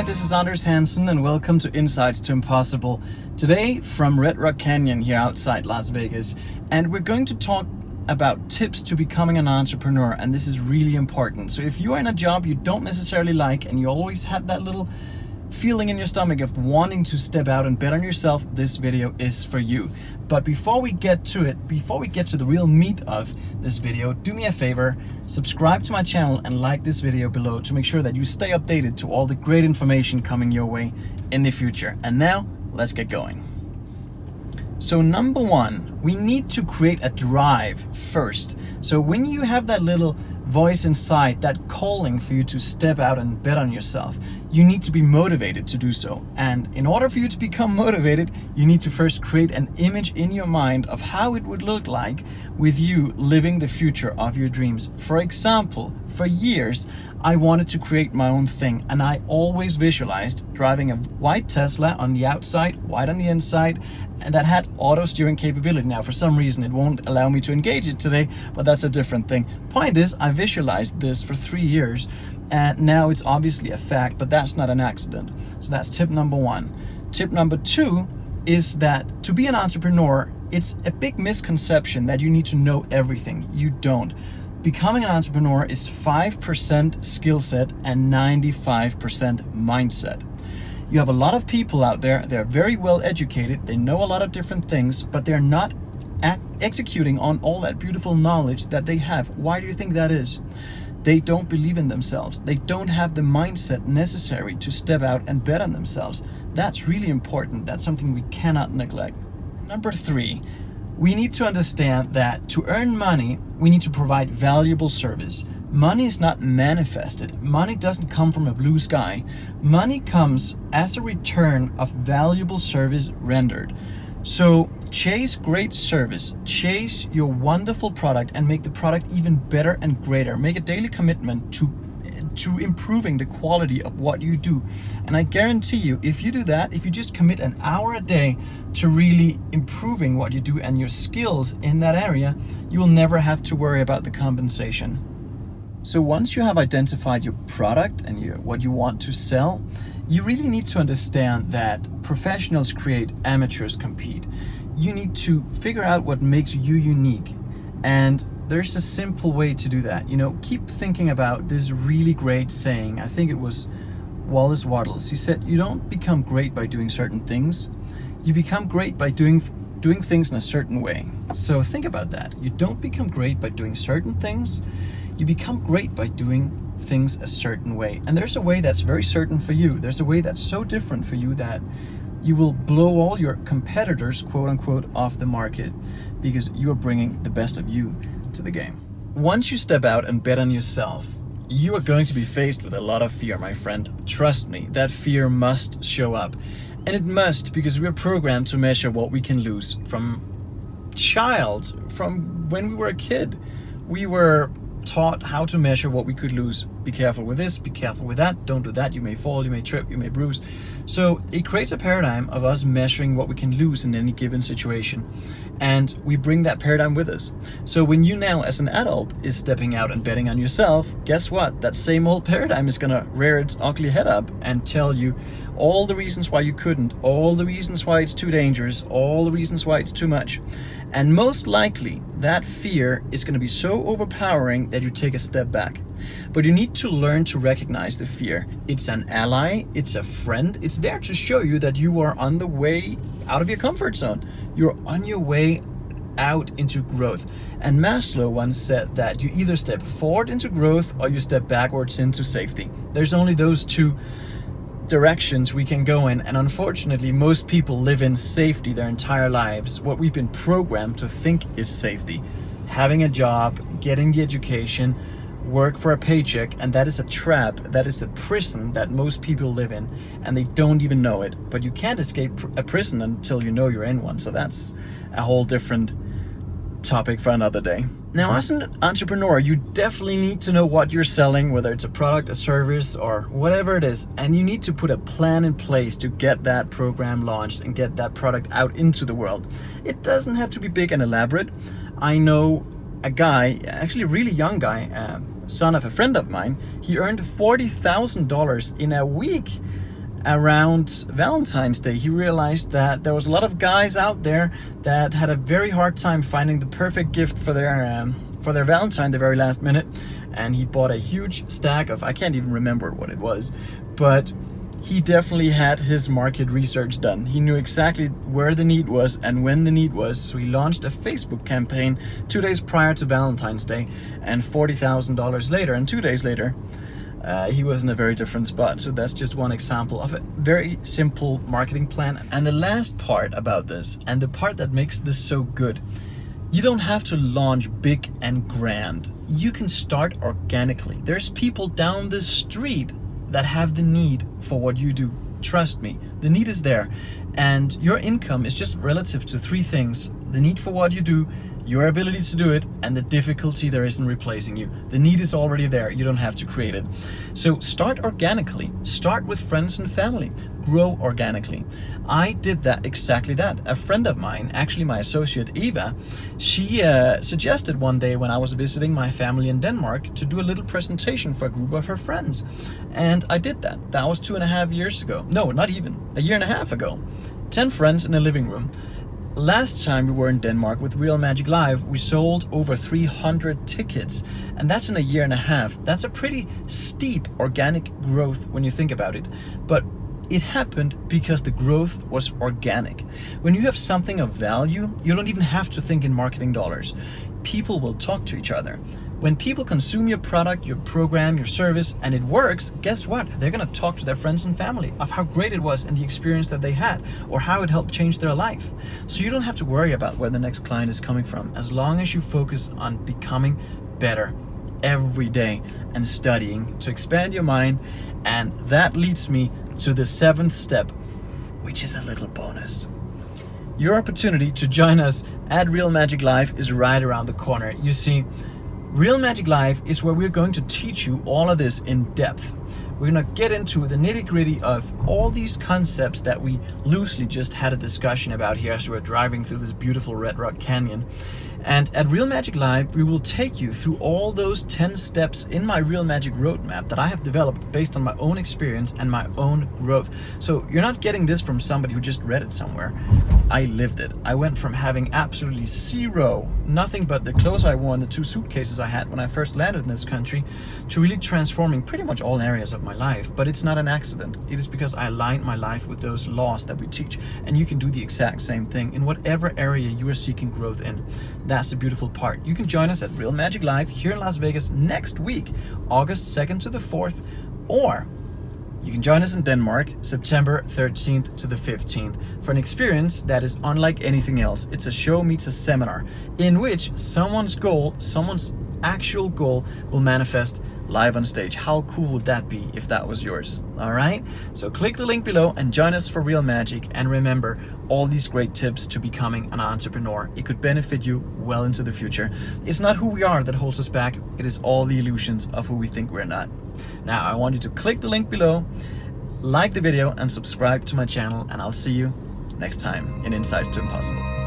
Hi, this is Hansen and welcome to Insights to Impossible. Today from Red Rock Canyon here outside Las Vegas, and we're going to talk about tips to becoming an entrepreneur, and this is really important. So if you are in a job you don't necessarily like and you always have that little feeling in your stomach of wanting to step out and bet on yourself, this video is for you. But before we get to it, before we get to the real meat of this video, do me a favor, subscribe to my channel and like this video below to make sure that you stay updated to all the great information coming your way in the future. And now, let's get going. So number one, we need to create a drive first. So when you have that little voice inside, that calling for you to step out and bet on yourself, you need to be motivated to do so. And in order for you to become motivated, you need to first create an image in your mind of how it would look like with you living the future of your dreams. For example, for years, I wanted to create my own thing, and I always visualized driving a white Tesla on the outside, white on the inside, and that had auto steering capability. Now, for some reason, it won't allow me to engage it today, but that's a different thing. Point is, I visualized this for 3 years, and now it's obviously a fact, but that's not an accident. So that's tip number one. Tip number two is that to be an entrepreneur, it's a big misconception that you need to know everything. You don't. Becoming an entrepreneur is 5% skill set and 95% mindset. You have a lot of people out there, they're very well educated, they know a lot of different things, but they're not executing on all that beautiful knowledge that they have. Why do you think that is? They don't believe in themselves. They don't have the mindset necessary to step out and bet on themselves. That's really important. That's something we cannot neglect. Number three, we need to understand that to earn money, we need to provide valuable service. Money is not manifested. Money doesn't come from a blue sky. Money comes as a return of valuable service rendered. So chase great service, chase your wonderful product and make the product even better and greater. Make a daily commitment to improving the quality of what you do. And I guarantee you, if you do that, if you just commit an hour a day to really improving what you do and your skills in that area, you will never have to worry about the compensation. So once you have identified your product and what you want to sell, you really need to understand that professionals create, amateurs compete. You need to figure out what makes you unique. And there's a simple way to do that. Keep thinking about this really great saying. I think it was Wallace Wattles. He said, you don't become great by doing certain things. You become great by doing things in a certain way. So think about that. You don't become great by doing certain things. You become great by doing things a certain way. And there's a way that's very certain for you. There's a way that's so different for you that you will blow all your competitors, quote unquote, off the market because you are bringing the best of you to the game. Once you step out and bet on yourself, you are going to be faced with a lot of fear, my friend. Trust me, that fear must show up. And it must, because we are programmed to measure what we can lose from when we were a kid. We were taught how to measure what we could lose. Be careful with this, be careful with that, don't do that, you may fall, you may trip, you may bruise. So it creates a paradigm of us measuring what we can lose in any given situation. And we bring that paradigm with us. So when you now as an adult is stepping out and betting on yourself, guess what? That same old paradigm is gonna rear its ugly head up and tell you all the reasons why you couldn't, all the reasons why it's too dangerous, all the reasons why it's too much. And most likely that fear is going to be so overpowering that you take a step back. But you need to learn to recognize the fear. It's an ally, it's a friend, it's there to show you that you are on the way out of your comfort zone. You're on your way out into growth. And Maslow once said that you either step forward into growth or you step backwards into safety. There's only those two directions we can go in, and unfortunately most people live in safety their entire lives. What we've been programmed to think is safety: having a job, getting the education, work for a paycheck, and that is a trap. That is the prison that most people live in, and they don't even know it. But you can't escape a prison until you know you're in one, so that's a whole different topic for another day. Now, as an entrepreneur, you definitely need to know what you're selling, whether it's a product, a service, or whatever it is, and you need to put a plan in place to get that program launched and get that product out into the world. It doesn't have to be big and elaborate. I know a guy, actually a really young guy, son of a friend of mine. He earned $40,000 in a week around Valentine's Day, he realized that there was a lot of guys out there that had a very hard time finding the perfect gift for their Valentine the very last minute. And he bought a huge stack of, I can't even remember what it was, but he definitely had his market research done. He knew exactly where the need was and when the need was. So he launched a Facebook campaign 2 days prior to Valentine's Day, and $40,000 later, and 2 days later, he was in a very different spot. So that's just one example of a very simple marketing plan. And the last part about this, and the part that makes this so good, you don't have to launch big and grand. You can start organically. There's people down the street that have the need for what you do. Trust me, the need is there. And your income is just relative to three things: the need for what you do, your ability to do it, and the difficulty there is in replacing you. The need is already there, you don't have to create it. So start organically, start with friends and family, grow organically. I did that, exactly that. A friend of mine, actually my associate Eva, she suggested one day when I was visiting my family in Denmark to do a little presentation for a group of her friends. And I did that. That was 2.5 years ago. No, not even, a year and a half ago. 10 friends in a living room. Last time we were in Denmark with Real Magic Live, we sold over 300 tickets, and that's in a year and a half. That's a pretty steep organic growth when you think about it, but it happened because the growth was organic. When you have something of value, you don't even have to think in marketing dollars. People will talk to each other. When people consume your product, your program, your service, and it works, guess what? They're gonna talk to their friends and family of how great it was and the experience that they had, or how it helped change their life. So you don't have to worry about where the next client is coming from, as long as you focus on becoming better every day and studying to expand your mind. And that leads me to the 7th step, which is a little bonus. Your opportunity to join us at Real Magic Live is right around the corner. You see, Real Magic Live is where we're going to teach you all of this in depth. We're gonna get into the nitty-gritty of all these concepts that we loosely just had a discussion about here as we're driving through this beautiful Red Rock Canyon. And at Real Magic Live, we will take you through all those 10 steps in my Real Magic roadmap that I have developed based on my own experience and my own growth. So you're not getting this from somebody who just read it somewhere. I lived it. I went from having absolutely zero, nothing but the clothes I wore and the 2 suitcases I had when I first landed in this country, to really transforming pretty much all areas of my life. But it's not an accident. It is because I aligned my life with those laws that we teach. And you can do the exact same thing in whatever area you are seeking growth in. That's the beautiful part. You can join us at Real Magic Live here in Las Vegas next week, August 2nd to the 4th, or you can join us in Denmark, September 13th to the 15th, for an experience that is unlike anything else. It's a show meets a seminar in which someone's actual goal will manifest live on stage. How cool would that be if that was yours? All right, so click the link below and join us for Real Magic, and remember all these great tips to becoming an entrepreneur. It could benefit you well into the future. It's not who we are that holds us back, it is all the illusions of who we think we're not. Now I want you to click the link below, like the video, and subscribe to my channel, and I'll see you next time in Insights to Impossible.